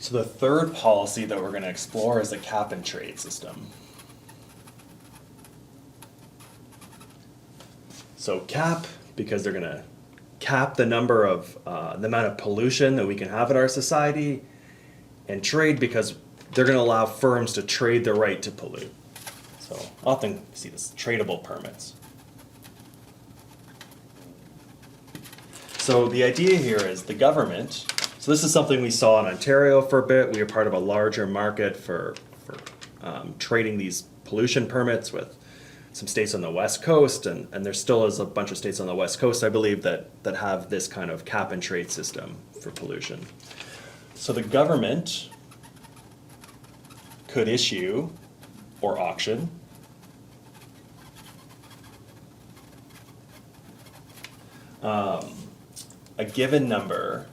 So the third policy that we're going to explore is a cap and trade system. So cap, because they're going to cap the number of, the amount of pollution that we can have in our society, and trade because they're going to allow firms to trade the right to pollute. So often you see this, tradable permits. So the idea here is the government, so this is something we saw in Ontario for a bit. We were part of a larger market for trading these pollution permits with some states on the West Coast, and there still is a bunch of states on the West Coast, I believe, that have this kind of cap and trade system for pollution. So the government could issue or auction a given number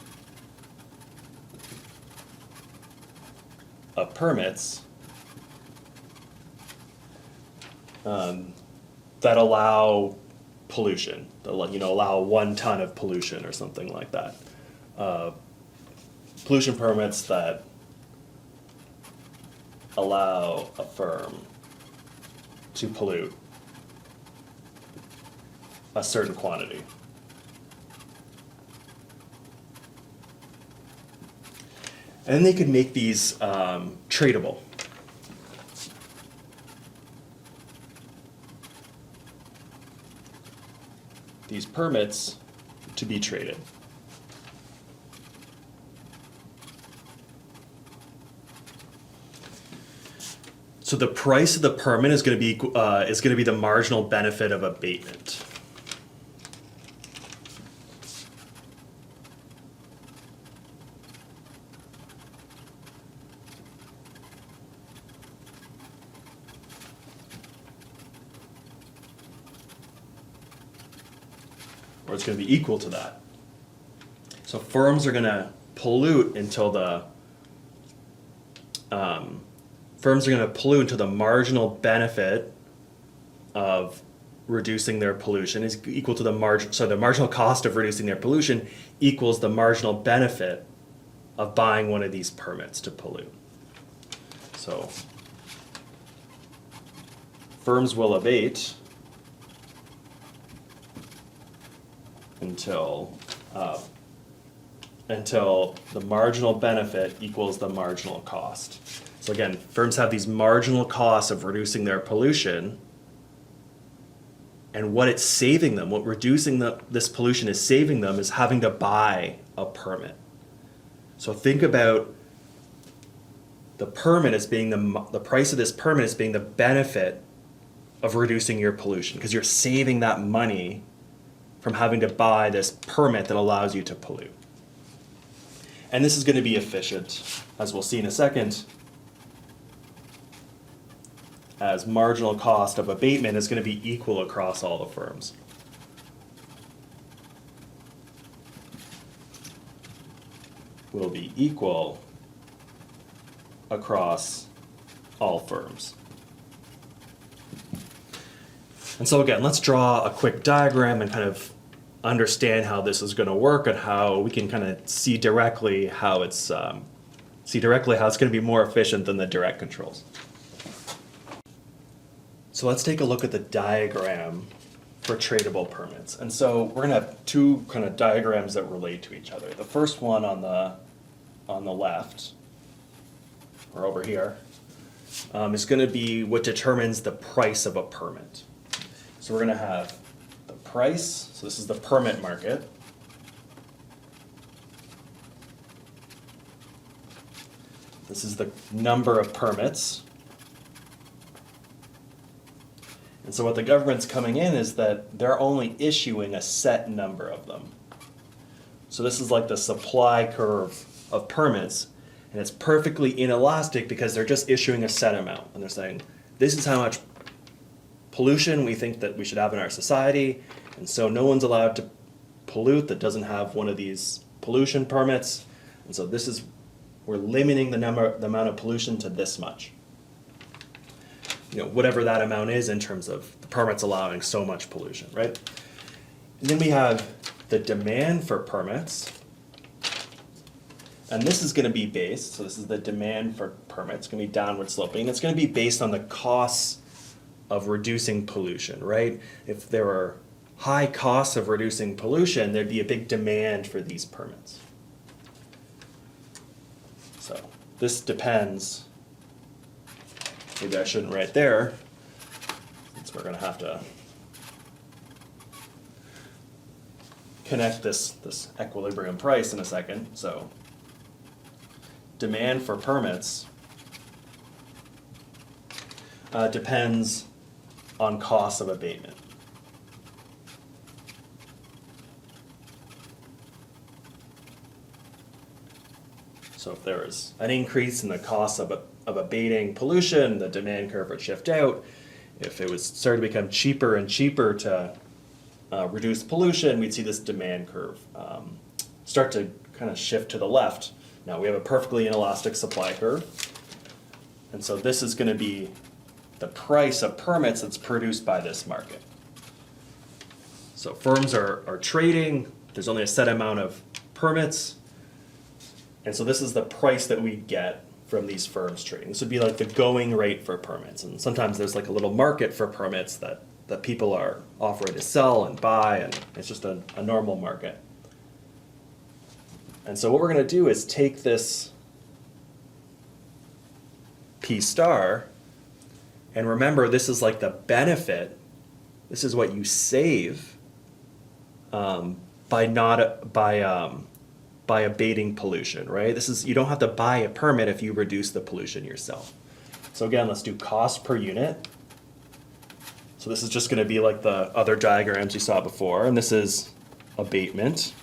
of permits that allow pollution, that allow 1 ton of pollution or something like that. Pollution permits that allow a firm to pollute a certain quantity. And then they could make these tradable. These permits to be traded. So the price of the permit is going to be the marginal benefit of abatement. Or it's going to be equal to that. So firms are going to pollute until the marginal benefit of reducing their pollution is equal to the margin. So the marginal cost of reducing their pollution equals the marginal benefit of buying one of these permits to pollute. So firms will abate until the marginal benefit equals the marginal cost. So again, firms have these marginal costs of reducing their pollution, and what it's saving them, what reducing this pollution is saving them, is having to buy a permit. So think about the permit as being the price of this permit as being the benefit of reducing your pollution, because you're saving that money from having to buy this permit that allows you to pollute. And this is going to be efficient, as we'll see in a second, as marginal cost of abatement is going to be equal across all the firms. Will be equal across all firms. And so again, let's draw a quick diagram and kind of understand how this is going to work and how we can kind of see directly how it's going to be more efficient than the direct controls. So let's take a look at the diagram for tradable permits. And so we're going to have 2 kind of diagrams that relate to each other. The first one on the left, or over here, is going to be what determines the price of a permit. So we're going to have the price, so this is the permit market. This is the number of permits. And so what the government's coming in is that they're only issuing a set number of them. So this is like the supply curve of permits, and it's perfectly inelastic because they're just issuing a set amount. And they're saying, this is how much pollution we think that we should have in our society, and so no one's allowed to pollute that doesn't have one of these pollution permits. And so we're limiting the amount of pollution to this much. Whatever that amount is in terms of the permits allowing so much pollution, right? And then we have the demand for permits. And this is going to be based, so this is the demand for permits, it's going to be downward sloping. And it's going to be based on the costs of reducing pollution, right? If there are high costs of reducing pollution, there'd be a big demand for these permits. So this depends, maybe I shouldn't write there, since we're going to have to connect this equilibrium price in a second. So demand for permits depends on cost of abatement. So if there is an increase in the cost of abating pollution, the demand curve would shift out. If it was started to become cheaper and cheaper to reduce pollution, we'd see this demand curve start to kind of shift to the left. Now we have a perfectly inelastic supply curve, and so this is going to be the price of permits that's produced by this market. So firms are trading, there's only a set amount of permits, and so this is the price that we get from these firms trading. This would be like the going rate for permits, and sometimes there's like a little market for permits that people are offering to sell and buy, and it's just a normal market. And so what we're going to do is take this P star, and remember this is like the benefit, this is what you save by abating pollution, right? This is, you don't have to buy a permit if you reduce the pollution yourself. So again, let's do cost per unit. So this is just going to be like the other diagrams you saw before, and this is abatement.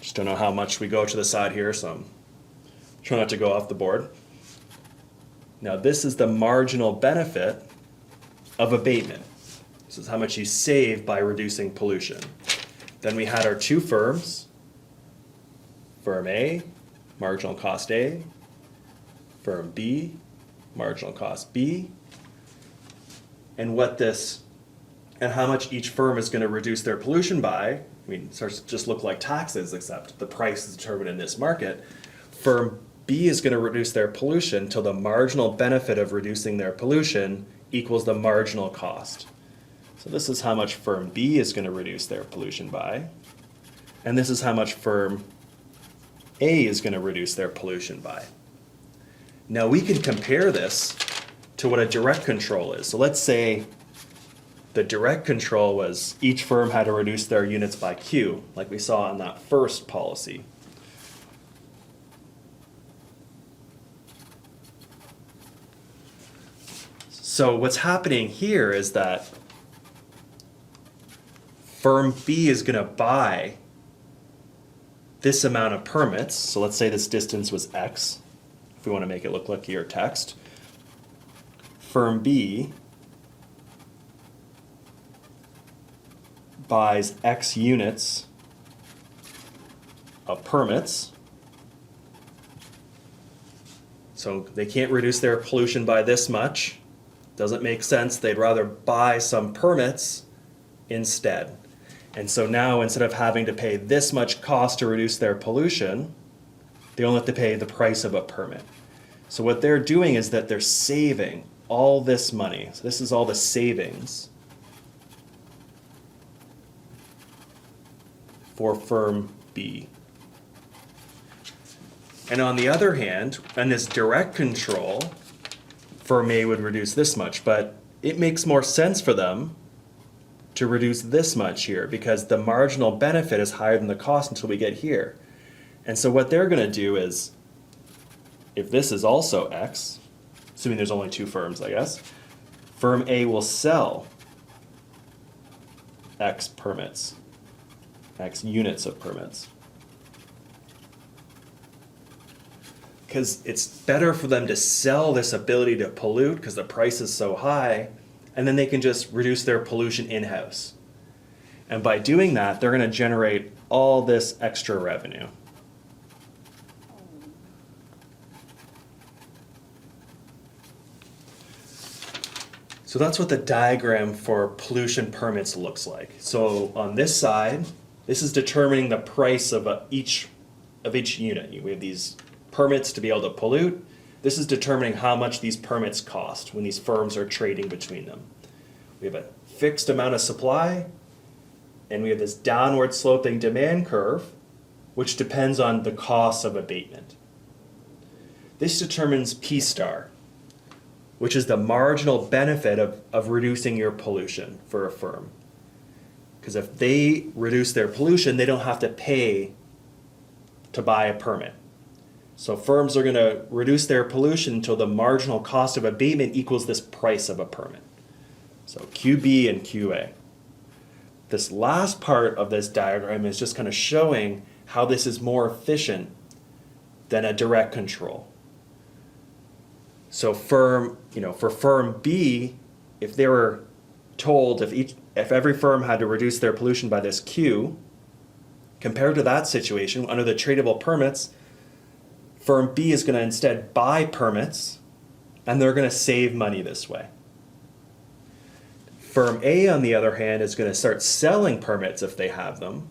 Just don't know how much we go to the side here, so I'm trying not to go off the board. Now this is the marginal benefit of abatement. This is how much you save by reducing pollution. Then we had our two firms, firm A, marginal cost A, firm B, marginal cost B, and how much each firm is going to reduce their pollution by. I mean, it starts to just look like taxes, except the price is determined in this market. Firm B is going to reduce their pollution till the marginal benefit of reducing their pollution equals the marginal cost. So this is how much firm B is going to reduce their pollution by, and this is how much firm A is going to reduce their pollution by. Now we can compare this to what a direct control is. So let's say the direct control was each firm had to reduce their units by Q, like we saw in that first policy. So what's happening here is that firm B is going to buy this amount of permits. So let's say this distance was X, if we want to make it look like your text. Firm B buys X units of permits. So they can't reduce their pollution by this much. Doesn't make sense. They'd rather buy some permits instead. And so now instead of having to pay this much cost to reduce their pollution, they only have to pay the price of a permit. So what they're doing is that they're saving all this money. So this is all the savings for firm B. And on the other hand, in this direct control, firm A would reduce this much, but it makes more sense for them to reduce this much here because the marginal benefit is higher than the cost until we get here. And so what they're going to do is, if this is also X, assuming there's only two firms, I guess, firm A will sell X permits, X units of permits. Because it's better for them to sell this ability to pollute because the price is so high, and then they can just reduce their pollution in-house. And by doing that, they're going to generate all this extra revenue. So that's what the diagram for pollution permits looks like. So on this side, this is determining the price of each of each unit. We have these permits to be able to pollute. This is determining how much these permits cost when these firms are trading between them. We have a fixed amount of supply, and we have this downward sloping demand curve, which depends on the cost of abatement. This determines P star, which is the marginal benefit of reducing your pollution for a firm. Because if they reduce their pollution, they don't have to pay to buy a permit. So firms are going to reduce their pollution until the marginal cost of abatement equals this price of a permit. So QB and QA. This last part of this diagram is just kind of showing how this is more efficient than a direct control. So for firm B, if they were told if every firm had to reduce their pollution by this Q, compared to that situation, under the tradable permits, firm B is going to instead buy permits, and they're going to save money this way. Firm A, on the other hand, is going to start selling permits if they have them,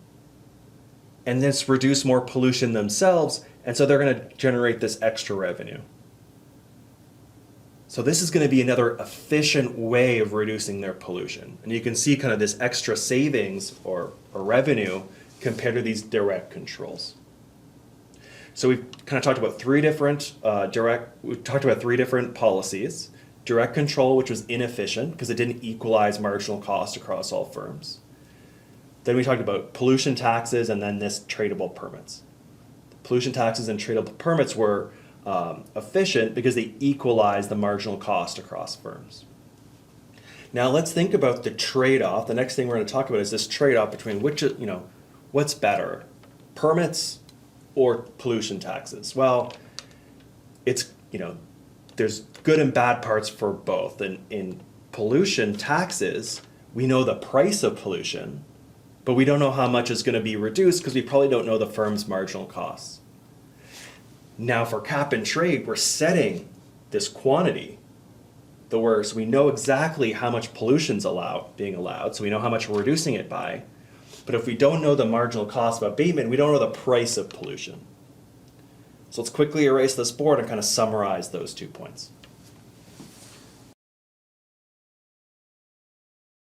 and this reduce more pollution themselves, and so they're going to generate this extra revenue. So this is going to be another efficient way of reducing their pollution. And you can see kind of this extra savings or revenue compared to these direct controls. So we've kind of talked about three different policies. Direct control, which was inefficient because it didn't equalize marginal cost across all firms. Then we talked about pollution taxes and then this tradable permits. Pollution taxes and tradable permits were efficient because they equalize the marginal cost across firms. Now let's think about the trade-off. The next thing we're going to talk about is this trade-off between what's better, permits or pollution taxes. Well, it's there's good and bad parts for both. In pollution taxes, we know the price of pollution, but we don't know how much is going to be reduced because we probably don't know the firm's marginal costs. Now for cap and trade, we're setting this quantity, so we know exactly how much pollution's being allowed, so we know how much we're reducing it by. But if we don't know the marginal cost of abatement, we don't know the price of pollution. So let's quickly erase this board and kind of summarize those 2 points.